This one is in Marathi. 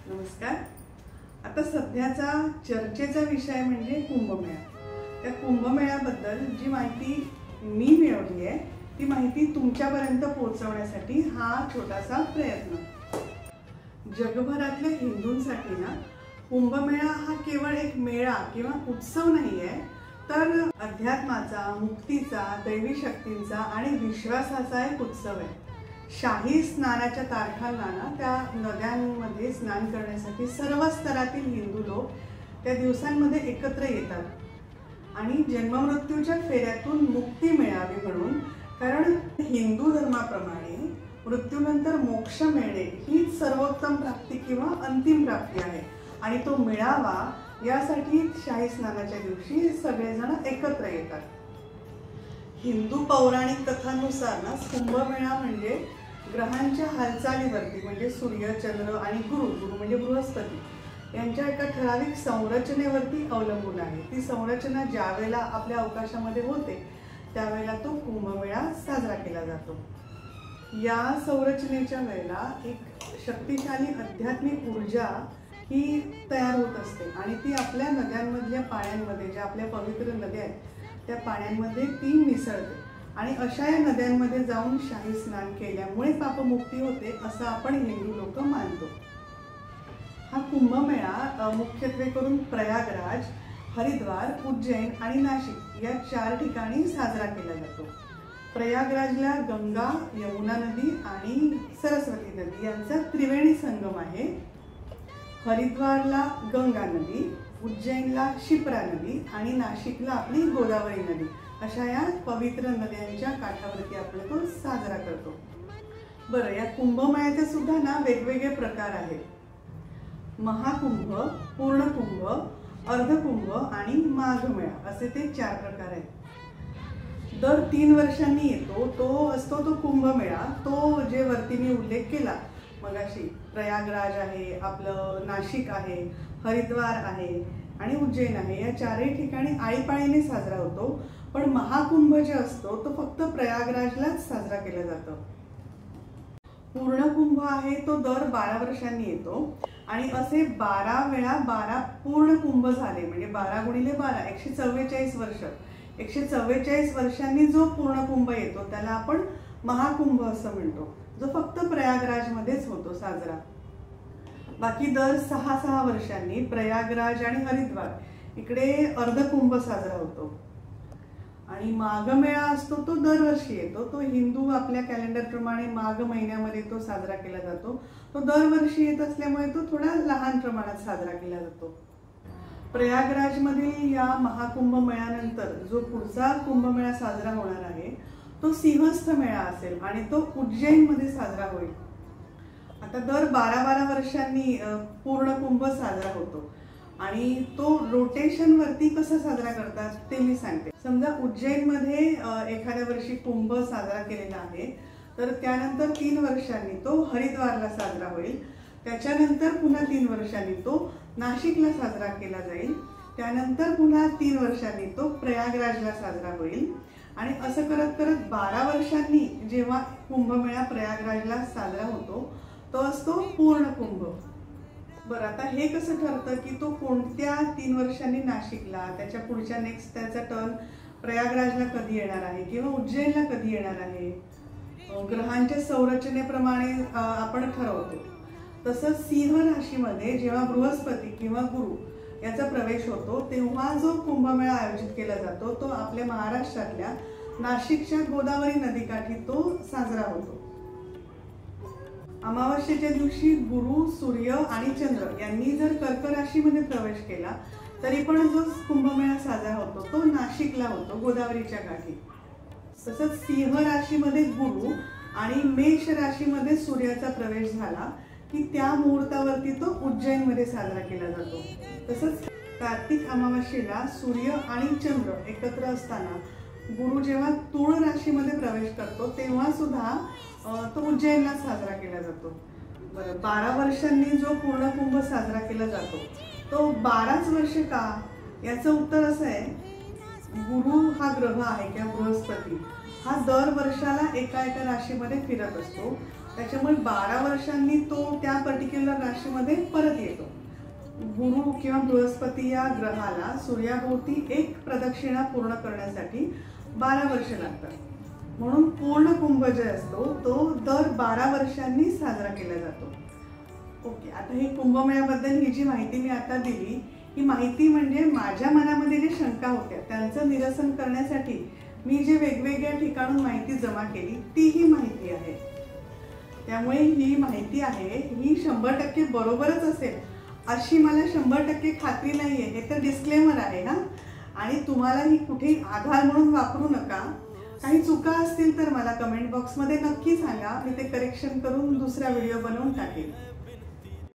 नमस्कार। आता सध्याचा चर्चेचा विषय म्हणजे कुंभमेळा। त्या कुंभमेळ्याबद्दल जी माहिती मी मिळवली आहे ती माहिती तुमच्यापर्यंत पोहोचवण्यासाठी हा छोटासा प्रयत्न। जगभरातल्या हिंदूंसाठी ना कुंभमेळा हा केवळ एक मेळा किंवा उत्सव नाही आहे, तर अध्यात्माचा, मुक्तीचा, दैवी शक्तींचा आणि विश्वासाचा एक उत्सव आहे। शाही स्नानाच्या तारखांना ना त्या नद्यांमध्ये स्नान करण्यासाठी सर्व स्तरातील हिंदू लोक त्या दिवसांमध्ये एकत्र येतात आणि जन्ममृत्यूच्या फेऱ्यातून मुक्ती मिळावी म्हणून। कारण हिंदू धर्माप्रमाणे मृत्यूनंतर मोक्ष मिळणे ही सर्वोत्तम प्राप्ती किंवा अंतिम प्राप्ती आहे आणि तो मिळावा यासाठी शाही स्नानाच्या दिवशी सगळेजण एकत्र येतात। हिंदू पौराणिक कथांनुसार ना कुंभमेळा म्हणजे ग्रहांच्या हालचालीवरती म्हणजे सूर्य, चंद्र आणि गुरु म्हणजे बृहस्पती यांच्या एका ठराविक संरचनेवरती अवलंबून आहे। ती संरचना ज्यावेळेला आपल्या अवकाशामध्ये होते त्यावेळेला तो कुंभमेळा साजरा केला जातो। या संरचनेच्या वेळेला एक शक्तिशाली आध्यात्मिक ऊर्जा ही तयार होत असते आणि ती आपल्या नद्यांमधल्या पाण्यांमध्ये, ज्या आपल्या पवित्र नद्या आहेत त्या पाण्यांमध्ये ती मिसळते आणि अशा या नद्यांमध्ये जाऊन शाही स्नान केल्यामुळे पापमुक्ती होते असं आपण हिंदू लोक मानतो। हा कुंभमेळा मुख्यत्वे करून प्रयागराज, हरिद्वार, उज्जैन आणि नाशिक या 4 ठिकाणी साजरा केला जातो। प्रयागराजला गंगा, यमुना नदी आणि सरस्वती नदी यांचा त्रिवेणी संगम आहे। हरिद्वारला गंगा नदी, उज्जैनला शिप्रा नदी आणि नाशिकला आपली गोदावरी नदी अशा या पवित्र नद्यांच्या काठावरती आपण तो साजरा करतो। बरं, या कुंभमेळ्याचे सुद्धा ना वेगवेगळे प्रकार आहेत। महाकुंभ, पूर्णकुंभ, अर्धकुंभ आणि माघमेळा असे ते 4 प्रकार आहेत। दर 3 वर्षांनी येतो तो असतो तो कुंभमेळा। तो जे वरती मी उल्लेख केला मगाशी, प्रयागराज आहे, आपलं नाशिक आहे, हरिद्वार आहे आणि उज्जैन आहे, या 4ही ठिकाणी आळीपाळीने साजरा होतो। पण महाकुंभ जे असतो तो फक्त प्रयागराजलाच साजरा केला जातो। पूर्णकुंभ आहे तो दर 12 वर्षांनी येतो आणि असे 12 वेळा 12 पूर्ण कुंभ झाले म्हणजे 12 गुणिले 12 144 वर्ष। 144 वर्षांनी जो पूर्ण कुंभ येतो त्याला आपण महाकुंभ असं म्हणतो, जो फक्त प्रयागराजमध्येच होतो साजरा। बाकी दर 6 वर्षांनी प्रयागराज आणि हरिद्वार इकडे अर्धकुंभ साजरा होतो आणि माघमेळा असतो तो दरवर्षी येतो। तो हिंदू आपल्या कॅलेंडर प्रमाणे माघ महिन्यामध्ये तो साजरा केला जातो। तो दरवर्षी येत असल्यामुळे तो थोडा लहान प्रमाणात साजरा केला जातो। प्रयागराजमधील या महाकुंभ मेळ्यानंतर जो पुढचा कुंभमेळा साजरा होणार आहे तो सिंहस्थ मेळा असेल आणि तो उज्जैनमध्ये साजरा होईल। आता दर 12 वर्षांनी पूर्ण कुंभ साजरा होतो आणि तो रोटेशन वरती कसा साजरा करतात ते मी सांगते। समजा उज्जैनमध्ये एखाद्या वर्षी कुंभ साजरा केलेला आहे तर त्यानंतर 3 वर्षांनी तो हरिद्वारला साजरा होईल। त्याच्यानंतर पुन्हा 3 वर्षांनी तो नाशिकला साजरा केला जाईल। त्यानंतर पुन्हा 3 वर्षांनी तो प्रयागराजला साजरा होईल आणि असं करत करत 12 वर्षांनी जेव्हा कुंभमेळा प्रयागराजला साजरा होतो तो असतो पूर्ण कुंभ। बरं, आता हे कसं ठरतं की तो कोणत्या 3 वर्षांनी नाशिकला, त्याच्या पुढच्या नेक्स्ट त्याचा टर्न प्रयागराजला कधी येणार आहे किंवा उज्जैनला कधी येणार आहे, ग्रहांच्या संरचनेप्रमाणे आपण ठरवतो। तसंच सिंह राशीमध्ये जेव्हा बृहस्पती किंवा गुरु याचा प्रवेश होतो तेव्हा जो कुंभमेळा आयोजित केला जातो तो आपल्या महाराष्ट्रातल्या नाशिकच्या गोदावरी नदीकाठी तो साजरा होतो। अमावस्येच्या दिवशी गुरु, सूर्य आणि चंद्र यांनी जर कर्क राशीमध्ये प्रवेश केला तरी पण जो कुंभमेळा साजरा होतो तो नाशिकला होतो गोदावरीच्या काठी। तसंच सिंह राशीमध्ये गुरु आणि मेष राशीमध्ये सूर्याचा प्रवेश झाला की त्या मुहूर्तावरती तो उज्जैनमध्ये साजरा केला जातो। तसंच कार्तिक अमावस्येला सूर्य आणि चंद्र एकत्र असताना गुरु जेव्हा तुळ राशीमध्ये प्रवेश करतो तेव्हा सुद्धा तो उज्जैनला साजरा केला जातो। बरं, 12 वर्षांनी जो पूर्ण कुंभ साजरा केला जातो तो 12च वर्ष का, याचं उत्तर असं आहे, गुरु हा ग्रह आहे किंवा बृहस्पती हा दर वर्षाला एका राशीमध्ये फिरत असतो त्याच्यामुळे 12 वर्षांनी तो त्या पर्टिक्युलर राशीमध्ये परत येतो. गुरु किंवा बृहस्पती या ग्रहाला सूर्याभोवती एक प्रदक्षिणा पूर्ण करण्यासाठी 12 वर्ष लागतात. म्हणून पूर्ण कुंभ जे असतो तो दर 12 वर्षांनी साजरा केला जातो. ओके, आता ही कुंभमेळ्याबद्दल ही जी माहिती मी आता दिली, ही माहिती म्हणजे माझ्या मनामध्ये जे शंका होत्या त्यांचं निरसन करण्यासाठी मी जे वेगवेगळ्या ठिकाणून माहिती जमा केली ती ही माहिती आहे. त्यामुळे ही माहिती आहे ही 100% बरोबरच असेल अशी मला 100% खात्री नाहीये. हे तर डिस्क्लेमर आहे ना. आणि तुम्हाला ही कुठे आधार म्हणून वापरू नका. काही चुका असतील तर मला कमेंट बॉक्समध्ये नक्की सांगा. मी ते करेक्शन करून दुसरा व्हिडिओ बनवून टाकेन.